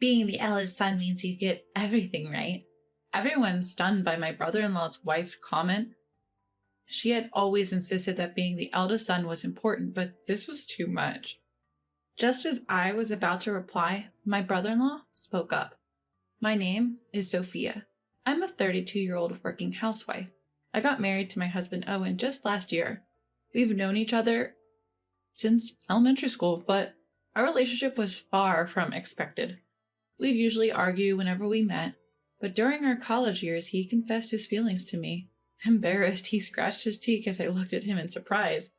Being the eldest son means you get everything, right? Everyone's stunned by my brother-in-law's wife's comment. She had always insisted that being the eldest son was important, but this was too much. Just as I was about to reply, my brother-in-law spoke up. My name is Sophia. I'm a 32-year-old working housewife. I got married to my husband Owen just last year. We've known each other since elementary school, but our relationship was far from expected. We'd usually argue whenever we met, but during our college years, he confessed his feelings to me. Embarrassed, he scratched his cheek as I looked at him in surprise.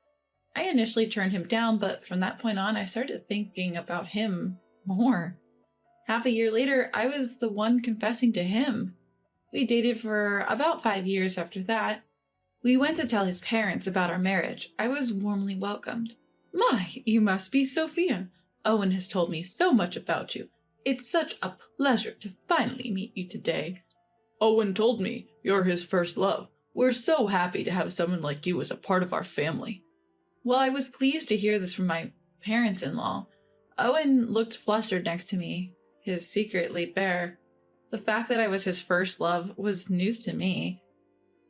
I initially turned him down, but from that point on, I started thinking about him more. Half a year later, I was the one confessing to him. We dated for about 5 years after that. We went to tell his parents about our marriage. I was warmly welcomed. My, you must be Sophia. Owen has told me so much about you. It's such a pleasure to finally meet you today. Owen told me you're his first love. We're so happy to have someone like you as a part of our family. Well, I was pleased to hear this from my parents-in-law. Owen looked flustered next to me, his secret laid bare. The fact that I was his first love was news to me.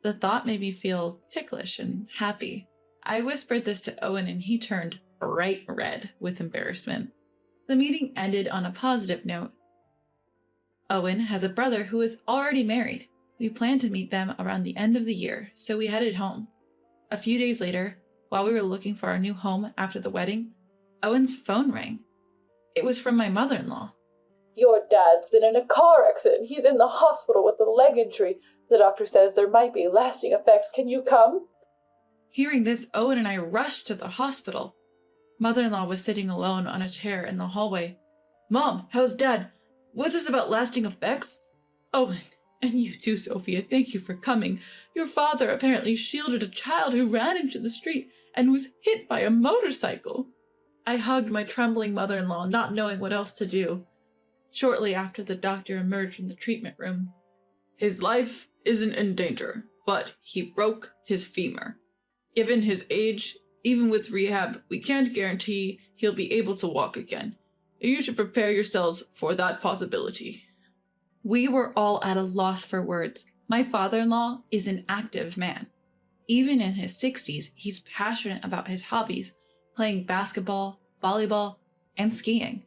The thought made me feel ticklish and happy. I whispered this to Owen and he turned bright red with embarrassment. The meeting ended on a positive note. Owen has a brother who is already married. We planned to meet them around the end of the year, so we headed home. A few days later, while we were looking for our new home after the wedding, Owen's phone rang. It was from my mother-in-law. Your dad's been in a car accident. He's in the hospital with a leg injury. The doctor says there might be lasting effects. Can you come? Hearing this, Owen and I rushed to the hospital. Mother-in-law was sitting alone on a chair in the hallway. Mom, how's Dad? What's this about lasting effects? Owen, and you too, Sophia, thank you for coming. Your father apparently shielded a child who ran into the street and was hit by a motorcycle. I hugged my trembling mother-in-law, not knowing what else to do. Shortly after, the doctor emerged from the treatment room. His life isn't in danger, but he broke his femur. Given his age, even with rehab, we can't guarantee he'll be able to walk again. You should prepare yourselves for that possibility. We were all at a loss for words. My father-in-law is an active man. Even in his 60s, he's passionate about his hobbies, playing basketball, volleyball, and skiing.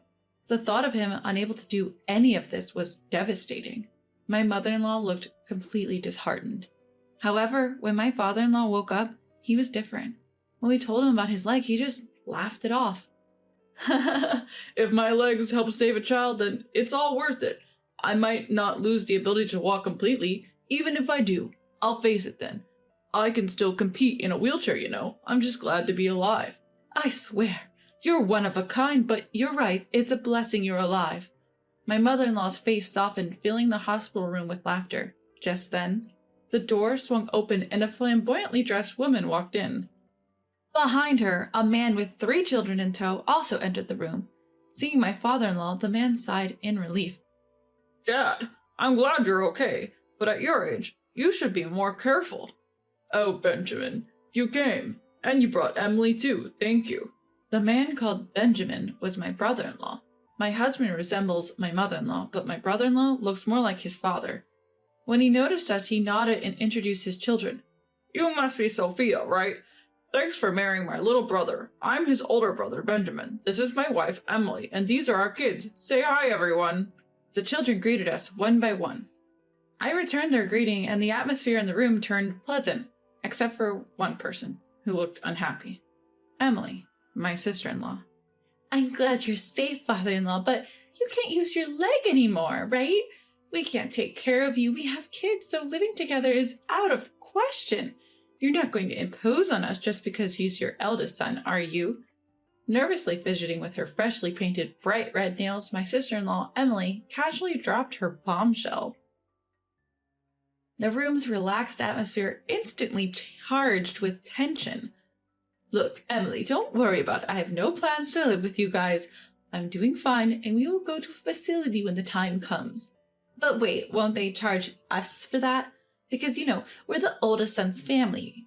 The thought of him unable to do any of this was devastating. My mother-in-law looked completely disheartened. However, when my father-in-law woke up, he was different. When we told him about his leg, he just laughed it off. If my legs help save a child, then it's all worth it. I might not lose the ability to walk completely. Even if I do, I'll face it then. I can still compete in a wheelchair, you know. I'm just glad to be alive. I swear, you're one of a kind, but you're right, it's a blessing you're alive. My mother-in-law's face softened, filling the hospital room with laughter. Just then, the door swung open and a flamboyantly dressed woman walked in. Behind her, a man with 3 children in tow also entered the room. Seeing my father-in-law, the man sighed in relief. Dad, I'm glad you're okay, but at your age, you should be more careful. Oh, Benjamin, you came, and you brought Emily too, thank you. The man called Benjamin was my brother-in-law. My husband resembles my mother-in-law, but my brother-in-law looks more like his father. When he noticed us, he nodded and introduced his children. You must be Sophia, right? Thanks for marrying my little brother. I'm his older brother, Benjamin. This is my wife, Emily, and these are our kids. Say hi, everyone. The children greeted us one by one. I returned their greeting, and the atmosphere in the room turned pleasant, except for one person, who looked unhappy. Emily, my sister-in-law. I'm glad you're safe, father-in-law, but you can't use your leg anymore, right? We can't take care of you. We have kids, so living together is out of question. You're not going to impose on us just because he's your eldest son, are you? Nervously fidgeting with her freshly painted bright red nails, my sister-in-law, Emily, casually dropped her bombshell. The room's relaxed atmosphere instantly charged with tension. Look, Emily, don't worry about it. I have no plans to live with you guys. I'm doing fine, and we will go to a facility when the time comes. But wait, won't they charge us for that? Because, we're the oldest son's family.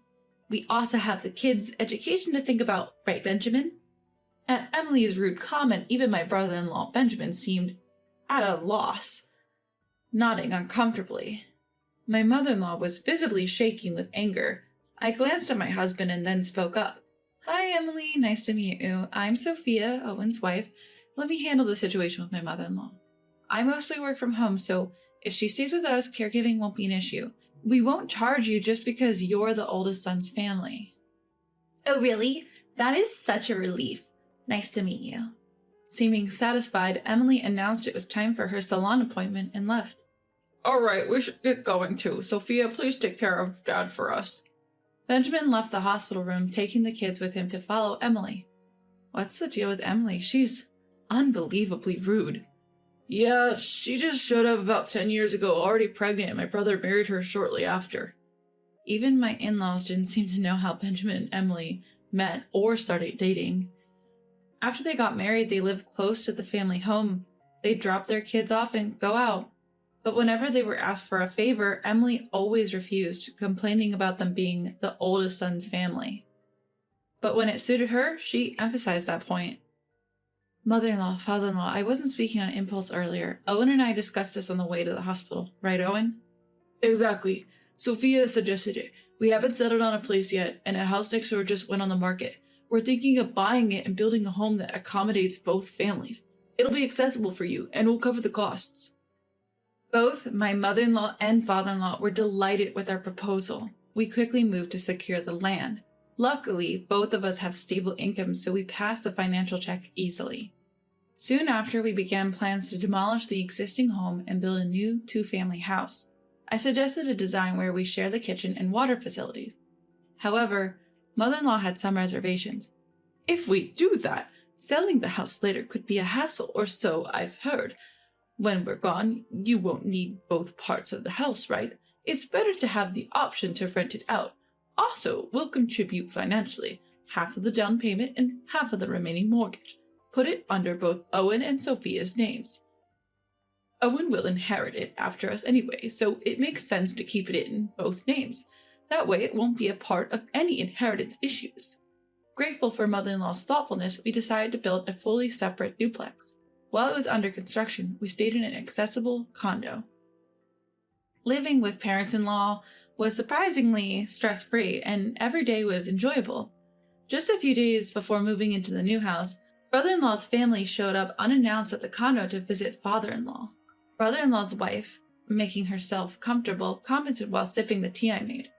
We also have the kids' education to think about, right, Benjamin? At Emily's rude comment, even my brother-in-law Benjamin seemed at a loss, nodding uncomfortably. My mother-in-law was visibly shaking with anger. I glanced at my husband and then spoke up. Hi, Emily. Nice to meet you. I'm Sophia, Owen's wife. Let me handle the situation with my mother-in-law. I mostly work from home, so if she stays with us, caregiving won't be an issue. We won't charge you just because you're the oldest son's family. Oh, really? That is such a relief. Nice to meet you. Seeming satisfied, Emily announced it was time for her salon appointment and left. All right, we should get going too. Sophia, please take care of Dad for us. Benjamin left the hospital room, taking the kids with him to follow Emily. What's the deal with Emily? She's unbelievably rude. Yeah, she just showed up about 10 years ago, already pregnant, and my brother married her shortly after. Even my in-laws didn't seem to know how Benjamin and Emily met or started dating. After they got married, they lived close to the family home. They'd drop their kids off and go out. But whenever they were asked for a favor, Emily always refused, complaining about them being the oldest son's family. But when it suited her, she emphasized that point. Mother-in-law, father-in-law, I wasn't speaking on impulse earlier. Owen and I discussed this on the way to the hospital. Right, Owen? Exactly. Sophia suggested it. We haven't settled on a place yet, and a house next door just went on the market. We're thinking of buying it and building a home that accommodates both families. It'll be accessible for you, and we'll cover the costs. Both my mother-in-law and father-in-law were delighted with our proposal. We quickly moved to secure the land. Luckily, both of us have stable income, so we passed the financial check easily. Soon after, we began plans to demolish the existing home and build a new two-family house. I suggested a design where we share the kitchen and water facilities. However, mother-in-law had some reservations. If we do that, selling the house later could be a hassle, or so I've heard. When we're gone, you won't need both parts of the house, right? It's better to have the option to rent it out. Also, we'll contribute financially, half of the down payment and half of the remaining mortgage. Put it under both Owen and Sophia's names. Owen will inherit it after us anyway, so it makes sense to keep it in both names. That way it won't be a part of any inheritance issues. Grateful for mother-in-law's thoughtfulness, we decided to build a fully separate duplex. While it was under construction, we stayed in an accessible condo. Living with parents-in-law was surprisingly stress-free, and every day was enjoyable. Just a few days before moving into the new house, brother-in-law's family showed up unannounced at the condo to visit father-in-law. Brother-in-law's wife, making herself comfortable, commented while sipping the tea I made.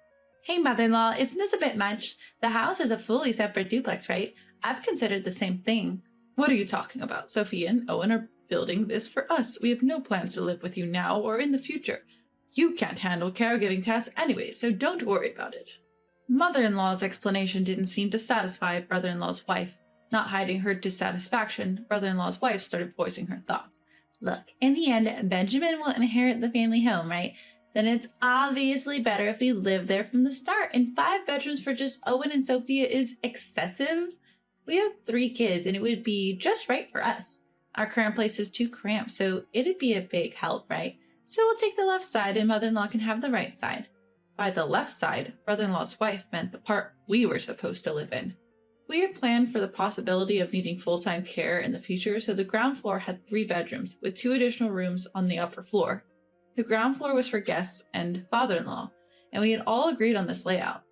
Hey, mother-in-law, isn't this a bit much? The house is a fully separate duplex, right? I've considered the same thing. What are you talking about? Sophia and Owen are building this for us. We have no plans to live with you now or in the future. You can't handle caregiving tasks anyway, so don't worry about it. Mother-in-law's explanation didn't seem to satisfy brother-in-law's wife. Not hiding her dissatisfaction, brother-in-law's wife started voicing her thoughts. Look, in the end, Benjamin will inherit the family home, right? Then it's obviously better if we live there from the start, and 5 bedrooms for just Owen and Sophia is excessive. We have 3 kids, and it would be just right for us. Our current place is too cramped, so it'd be a big help, right? So we'll take the left side, and mother-in-law can have the right side. By the left side, brother-in-law's wife meant the part we were supposed to live in. We had planned for the possibility of needing full-time care in the future, so the ground floor had 3 bedrooms, with 2 additional rooms on the upper floor. The ground floor was for guests and father-in-law, and we had all agreed on this layout.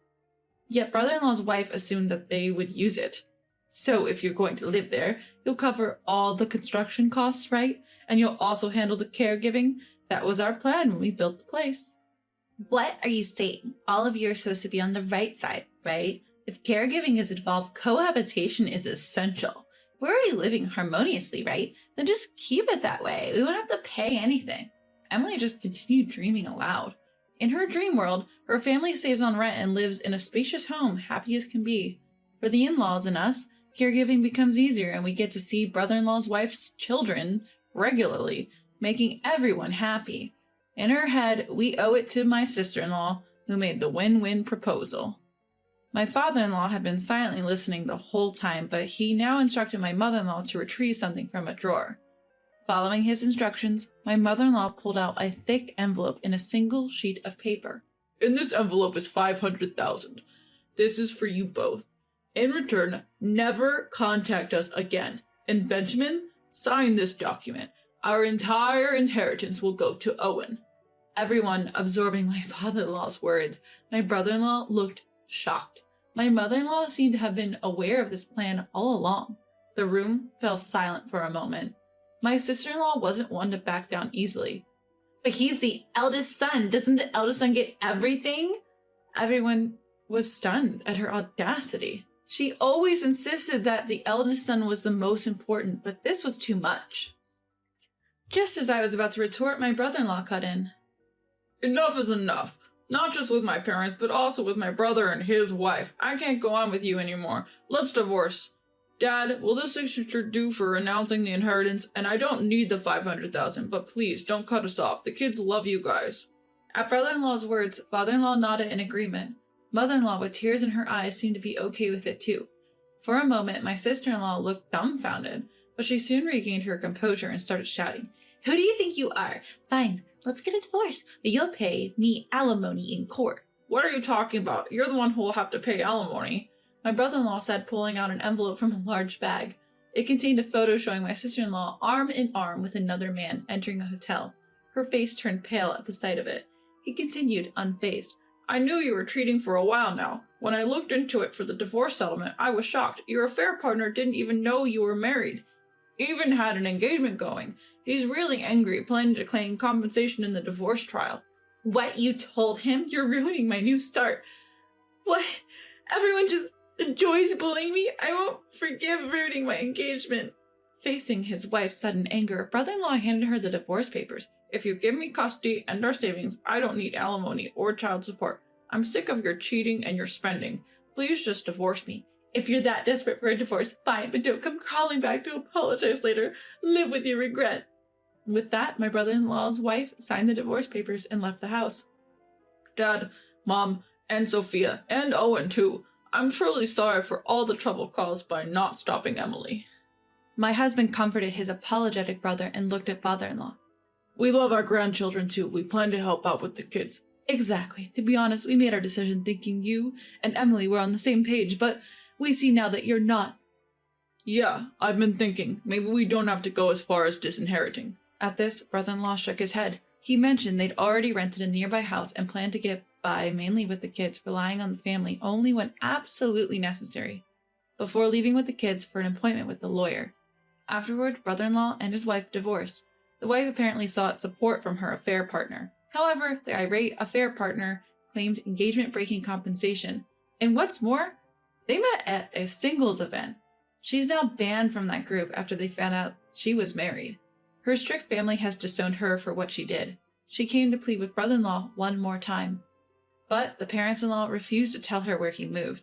Yet brother-in-law's wife assumed that they would use it. So if you're going to live there, you'll cover all the construction costs, right? And you'll also handle the caregiving. That was our plan when we built the place. What are you saying? All of you are supposed to be on the right side, right? If caregiving is involved, cohabitation is essential. We're already living harmoniously, right? Then just keep it that way. We won't have to pay anything. Emily just continued dreaming aloud. In her dream world, her family saves on rent and lives in a spacious home, happy as can be. For the in-laws and us, caregiving becomes easier and we get to see brother-in-law's wife's children regularly, making everyone happy. In her head, we owe it to my sister-in-law, who made the win-win proposal. My father-in-law had been silently listening the whole time, but he now instructed my mother-in-law to retrieve something from a drawer. Following his instructions, my mother-in-law pulled out a thick envelope in a single sheet of paper. In this envelope is $500,000. This is for you both. In return, never contact us again. And Benjamin, sign this document. Our entire inheritance will go to Owen. Everyone absorbing my father-in-law's words, my brother-in-law looked shocked. My mother-in-law seemed to have been aware of this plan all along. The room fell silent for a moment. My sister-in-law wasn't one to back down easily. But he's the eldest son. Doesn't the eldest son get everything? Everyone was stunned at her audacity. She always insisted that the eldest son was the most important, but this was too much. Just as I was about to retort, my brother-in-law cut in. Enough is enough. Not just with my parents, but also with my brother and his wife. I can't go on with you anymore. Let's divorce. Dad, will this signature do for announcing the inheritance? And I don't need the $500,000, but please don't cut us off. The kids love you guys. At brother-in-law's words, father-in-law nodded in agreement. Mother-in-law, with tears in her eyes, seemed to be okay with it too. For a moment, my sister-in-law looked dumbfounded, but she soon regained her composure and started shouting. Who do you think you are? Fine, let's get a divorce, but you'll pay me alimony in court. What are you talking about? You're the one who will have to pay alimony. My brother-in-law said, pulling out an envelope from a large bag. It contained a photo showing my sister-in-law arm in arm with another man entering a hotel. Her face turned pale at the sight of it. He continued, unfazed. I knew you were cheating for a while now. When I looked into it for the divorce settlement, I was shocked. Your affair partner didn't even know you were married. Even had an engagement going. He's really angry, planning to claim compensation in the divorce trial. What, you told him? You're ruining my new start. What? Everyone just enjoys bullying me? I won't forgive ruining my engagement. Facing his wife's sudden anger, brother-in-law handed her the divorce papers. If you give me custody and our savings, I don't need alimony or child support. I'm sick of your cheating and your spending. Please just divorce me. If you're that desperate for a divorce, fine, but don't come crawling back to apologize later. Live with your regret. With that, my brother-in-law's wife signed the divorce papers and left the house. Dad, Mom, and Sophia, and Owen too. I'm truly sorry for all the trouble caused by not stopping Emily. My husband comforted his apologetic brother and looked at father-in-law. We love our grandchildren too. We plan to help out with the kids. Exactly. To be honest, we made our decision thinking you and Emily were on the same page, but we see now that you're not. Yeah, I've been thinking. Maybe we don't have to go as far as disinheriting. At this, brother-in-law shook his head. He mentioned they'd already rented a nearby house and planned to get by mainly with the kids, relying on the family only when absolutely necessary, before leaving with the kids for an appointment with the lawyer. Afterward, brother-in-law and his wife divorced. The wife apparently sought support from her affair partner. However, the irate affair partner claimed engagement-breaking compensation. And what's more, they met at a singles event. She's now banned from that group after they found out she was married. Her strict family has disowned her for what she did. She came to plead with brother-in-law one more time. But the parents-in-law refused to tell her where he moved.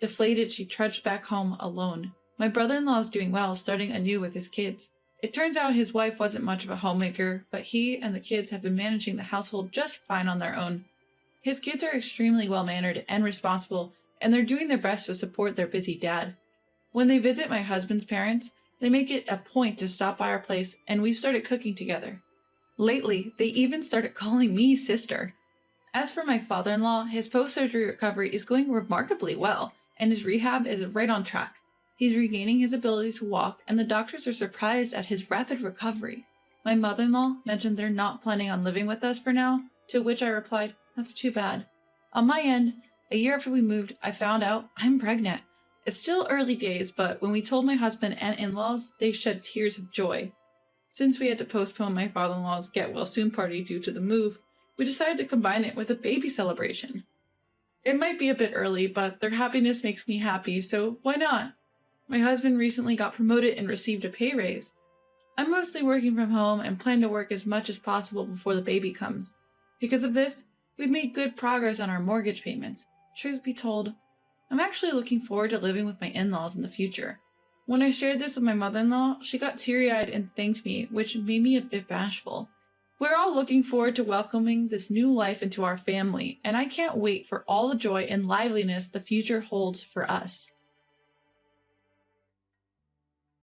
Deflated, she trudged back home alone. My brother-in-law is doing well, starting anew with his kids. It turns out his wife wasn't much of a homemaker, but he and the kids have been managing the household just fine on their own. His kids are extremely well-mannered and responsible, and they're doing their best to support their busy dad. When they visit my husband's parents, they make it a point to stop by our place, and we've started cooking together. Lately, they even started calling me sister. As for my father-in-law, his post-surgery recovery is going remarkably well, and his rehab is right on track. He's regaining his ability to walk, and the doctors are surprised at his rapid recovery. My mother-in-law mentioned they're not planning on living with us for now, to which I replied, that's too bad. On my end, a year after we moved, I found out I'm pregnant. It's still early days, but when we told my husband and in-laws, they shed tears of joy. Since we had to postpone my father-in-law's get-well-soon party due to the move, we decided to combine it with a baby celebration. It might be a bit early, but their happiness makes me happy, so why not? My husband recently got promoted and received a pay raise. I'm mostly working from home and plan to work as much as possible before the baby comes. Because of this, we've made good progress on our mortgage payments. Truth be told, I'm actually looking forward to living with my in-laws in the future. When I shared this with my mother-in-law, she got teary-eyed and thanked me, which made me a bit bashful. We're all looking forward to welcoming this new life into our family, and I can't wait for all the joy and liveliness the future holds for us.